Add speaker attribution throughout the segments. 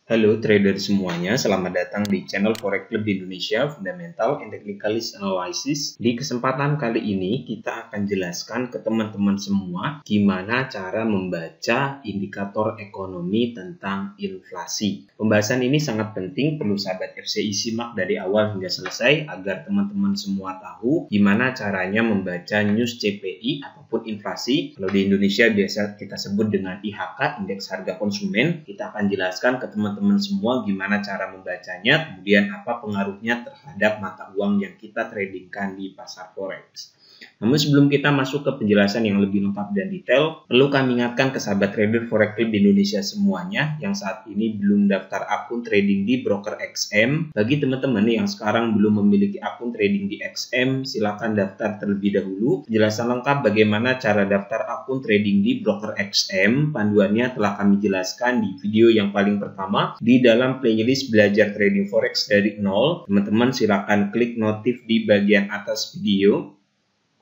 Speaker 1: Halo trader semuanya, selamat datang di channel Forex Club di Indonesia, Fundamental and Technicalist Analysis. Di kesempatan kali ini kita akan jelaskan ke teman-teman semua gimana cara membaca indikator ekonomi tentang inflasi. Pembahasan ini sangat penting, perlu sahabat FCI simak dari awal hingga selesai agar teman-teman semua tahu gimana caranya membaca news CPI ataupun inflasi. Kalau di Indonesia biasa kita sebut dengan IHK, Indeks Harga Konsumen. Kita akan jelaskan ke teman-teman semua gimana cara membacanya, kemudian apa pengaruhnya terhadap mata uang yang kita tradingkan di pasar forex. Namun sebelum kita masuk ke penjelasan yang lebih lengkap dan detail, perlu kami ingatkan ke sahabat trader Forex Club di Indonesia semuanya yang saat ini belum daftar akun trading di broker XM. Bagi teman-teman yang sekarang belum memiliki akun trading di XM, silakan daftar terlebih dahulu. Penjelasan lengkap bagaimana cara daftar akun trading di broker XM, panduannya telah kami jelaskan di video yang paling pertama di dalam playlist belajar trading forex dari nol. Teman-teman silakan klik notif di bagian atas video.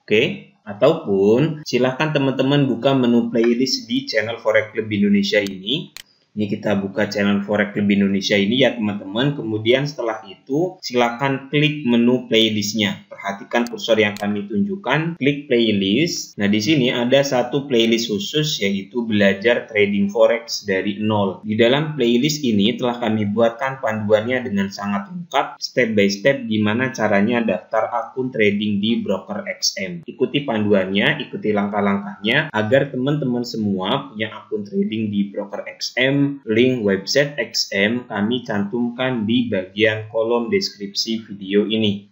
Speaker 1: Oke, ataupun silahkan teman-teman buka menu playlist di channel Forex Club Indonesia ini. Ini kita buka channel Forex Club Indonesia ini ya teman-teman. Kemudian setelah itu silahkan klik menu playlistnya. Perhatikan kursor yang kami tunjukkan, klik playlist. Nah di sini ada satu playlist khusus yaitu belajar trading forex dari nol. Di dalam playlist ini telah kami buatkan panduannya dengan sangat lengkap, step by step gimana caranya daftar akun trading di broker XM. Ikuti panduannya, ikuti langkah-langkahnya agar teman-teman semua punya akun trading di broker XM. Link website XM kami cantumkan di bagian kolom deskripsi video ini.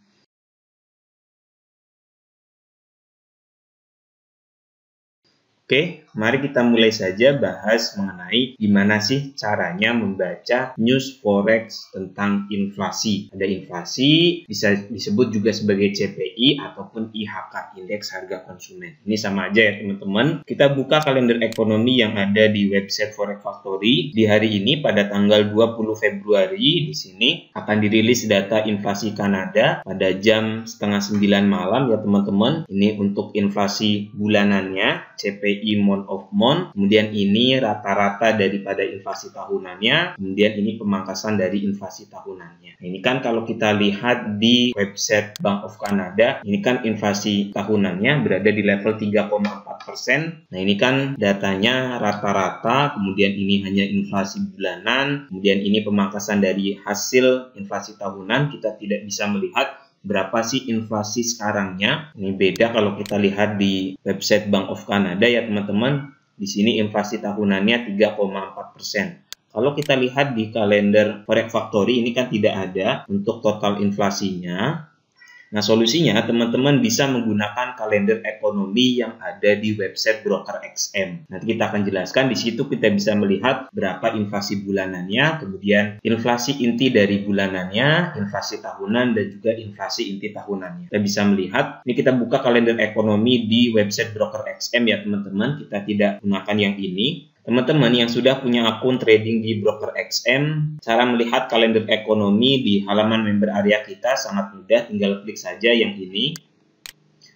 Speaker 1: Oke, mari kita mulai saja bahas mengenai gimana sih caranya membaca news forex tentang inflasi. Ada inflasi, bisa disebut juga sebagai CPI ataupun IHK, Indeks Harga Konsumen. Ini sama aja ya teman-teman. Kita buka kalender ekonomi yang ada di website Forex Factory. Di hari ini pada tanggal 20 Februari di sini akan dirilis data inflasi Kanada pada jam 8:30 malam ya teman-teman. Ini untuk inflasi bulanannya, CPI month of month, kemudian ini rata-rata daripada inflasi tahunannya, kemudian ini pemangkasan dari inflasi tahunannya. Nah, ini kan kalau kita lihat di website Bank of Canada, ini kan inflasi tahunannya berada di level 3,4%. Nah ini kan datanya rata-rata, kemudian ini hanya inflasi bulanan, kemudian ini pemangkasan dari hasil inflasi tahunan, kita tidak bisa melihat berapa sih inflasi sekarangnya. Ini beda kalau kita lihat di website Bank of Canada ya teman-teman. Di sini inflasi tahunannya 3,4%. Kalau kita lihat di kalender Forex Factory ini kan tidak ada untuk total inflasinya. Nah, solusinya teman-teman bisa menggunakan kalender ekonomi yang ada di website broker XM. Nanti kita akan jelaskan di situ kita bisa melihat berapa inflasi bulanannya, kemudian inflasi inti dari bulanannya, inflasi tahunan dan juga inflasi inti tahunannya. Kita bisa melihat, ini kita buka kalender ekonomi di website broker XM ya teman-teman. Kita tidak gunakan yang ini. Teman-teman yang sudah punya akun trading di broker XM, cara melihat kalender ekonomi di halaman member area kita sangat mudah, tinggal klik saja yang ini.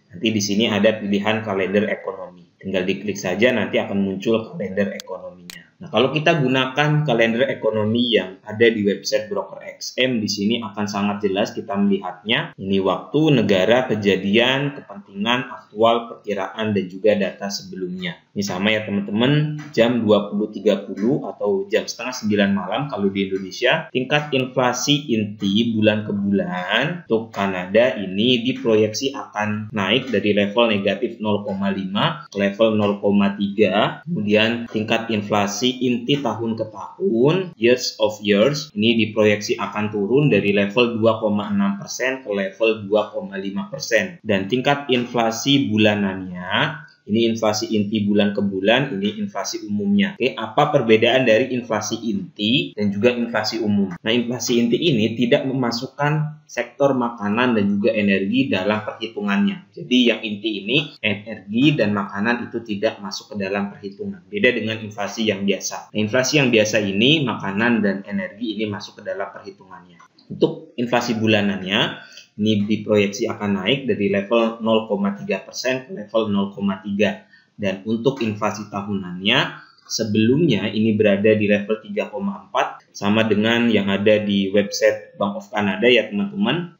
Speaker 1: Nanti di sini ada pilihan kalender ekonomi. Tinggal diklik saja nanti akan muncul kalender ekonominya. Nah, kalau kita gunakan kalender ekonomi yang ada di website broker XM, di sini akan sangat jelas kita melihatnya. Ini waktu, negara, kejadian, kepentingan, aktual, perkiraan, dan juga data sebelumnya. Ini sama ya teman-teman, jam 20.30 atau jam 8:30 malam kalau di Indonesia, tingkat inflasi inti bulan ke bulan untuk Kanada ini diproyeksi akan naik dari level negatif 0,5 ke level 0,3. Kemudian tingkat inflasi inti tahun ke tahun, years of years, ini diproyeksi akan turun dari level 2,6% ke level 2,5%. Dan tingkat inflasi bulanannya, ini inflasi inti bulan ke bulan, ini inflasi umumnya. Oke, apa perbedaan dari inflasi inti dan juga inflasi umum? Nah, inflasi inti ini tidak memasukkan sektor makanan dan juga energi dalam perhitungannya. Jadi yang inti ini, energi dan makanan itu tidak masuk ke dalam perhitungan. Beda dengan inflasi yang biasa. Nah, inflasi yang biasa ini, makanan dan energi ini masuk ke dalam perhitungannya. Untuk inflasi bulanannya, ini diproyeksi akan naik dari level 0,3% ke level 0,3. Dan untuk inflasi tahunannya, Sebelumnya ini berada di level 3,4 sama dengan yang ada di website Bank of Canada ya teman-teman.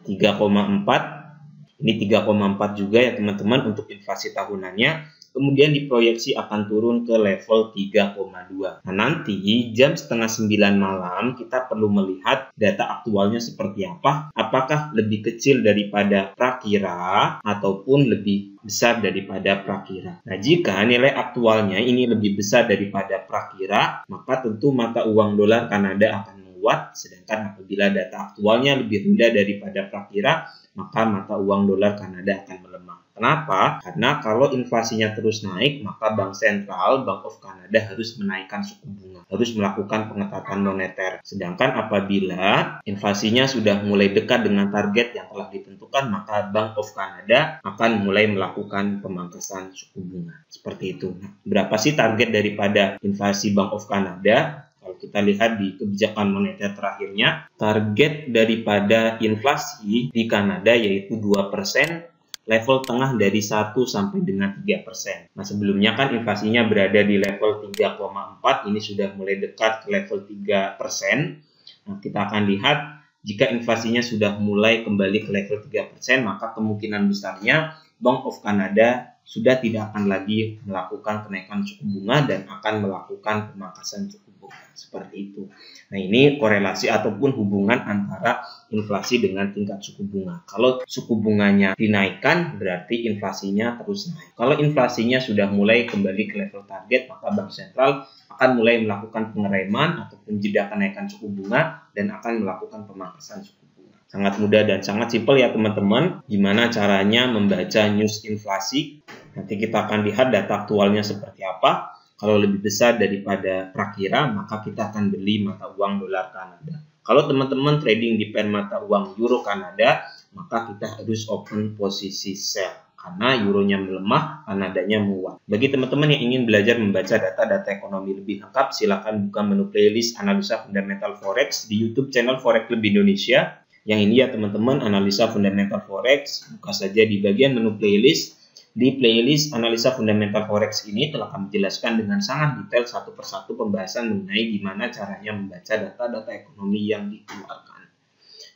Speaker 1: 3,4. Ini 3,4 juga ya teman-teman untuk inflasi tahunannya. Kemudian diproyeksi akan turun ke level 3,2. Nah, nanti jam setengah 9 malam kita perlu melihat data aktualnya seperti apa. Apakah lebih kecil daripada prakira ataupun lebih besar daripada prakira. Nah, jika nilai aktualnya ini lebih besar daripada prakira, maka tentu mata uang dolar Kanada akan menguat. Sedangkan apabila data aktualnya lebih rendah daripada prakira, maka mata uang dolar Kanada akan melemah. Kenapa? Karena kalau inflasinya terus naik, maka Bank Sentral, Bank of Canada harus menaikkan suku bunga, harus melakukan pengetatan moneter. Sedangkan apabila inflasinya sudah mulai dekat dengan target yang telah ditentukan, maka Bank of Canada akan mulai melakukan pemangkasan suku bunga. Seperti itu. Nah, berapa sih target daripada inflasi Bank of Canada? Kalau kita lihat di kebijakan moneter terakhirnya, target daripada inflasi di Kanada yaitu 2%, level tengah dari 1 sampai dengan 3%. Nah, sebelumnya kan inflasinya berada di level 3,4, ini sudah mulai dekat ke level 3%. Nah, kita akan lihat jika inflasinya sudah mulai kembali ke level 3%, maka kemungkinan besarnya Bank of Canada sudah tidak akan lagi melakukan kenaikan suku bunga dan akan melakukan pemangkasan suku bunga. Seperti itu. Nah, ini korelasi ataupun hubungan antara inflasi dengan tingkat suku bunga. Kalau suku bunganya dinaikkan, berarti inflasinya terus naik. Kalau inflasinya sudah mulai kembali ke level target, maka Bank Sentral akan mulai melakukan pengereman ataupun jeda kenaikan suku bunga dan akan melakukan pemangkasan suku bunga. Sangat mudah dan sangat simpel ya teman-teman. Gimana caranya membaca news inflasi? Nanti kita akan lihat data aktualnya seperti apa. Kalau lebih besar daripada prakira, maka kita akan beli mata uang dolar Kanada. Kalau teman-teman trading di pair mata uang euro Kanada, maka kita harus open posisi sell. Karena euronya melemah, Kanadanya menguat. Bagi teman-teman yang ingin belajar membaca data-data ekonomi lebih lengkap, silakan buka menu playlist analisa fundamental forex di YouTube channel Forex Club Indonesia. Yang ini ya teman-teman, analisa fundamental forex. Buka saja di bagian menu playlist. Di playlist analisa fundamental forex ini telah kami jelaskan dengan sangat detail satu persatu pembahasan mengenai gimana caranya membaca data-data ekonomi yang dikeluarkan.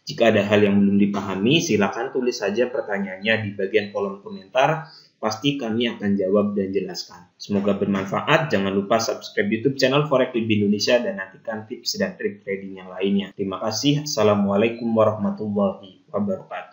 Speaker 1: Jika ada hal yang belum dipahami, silakan tulis saja pertanyaannya di bagian kolom komentar. Pasti kami akan jawab dan jelaskan. Semoga bermanfaat. Jangan lupa subscribe YouTube channel Forex Club Indonesia dan nantikan tips dan trik trading yang lainnya. Terima kasih. Assalamualaikum warahmatullahi wabarakatuh.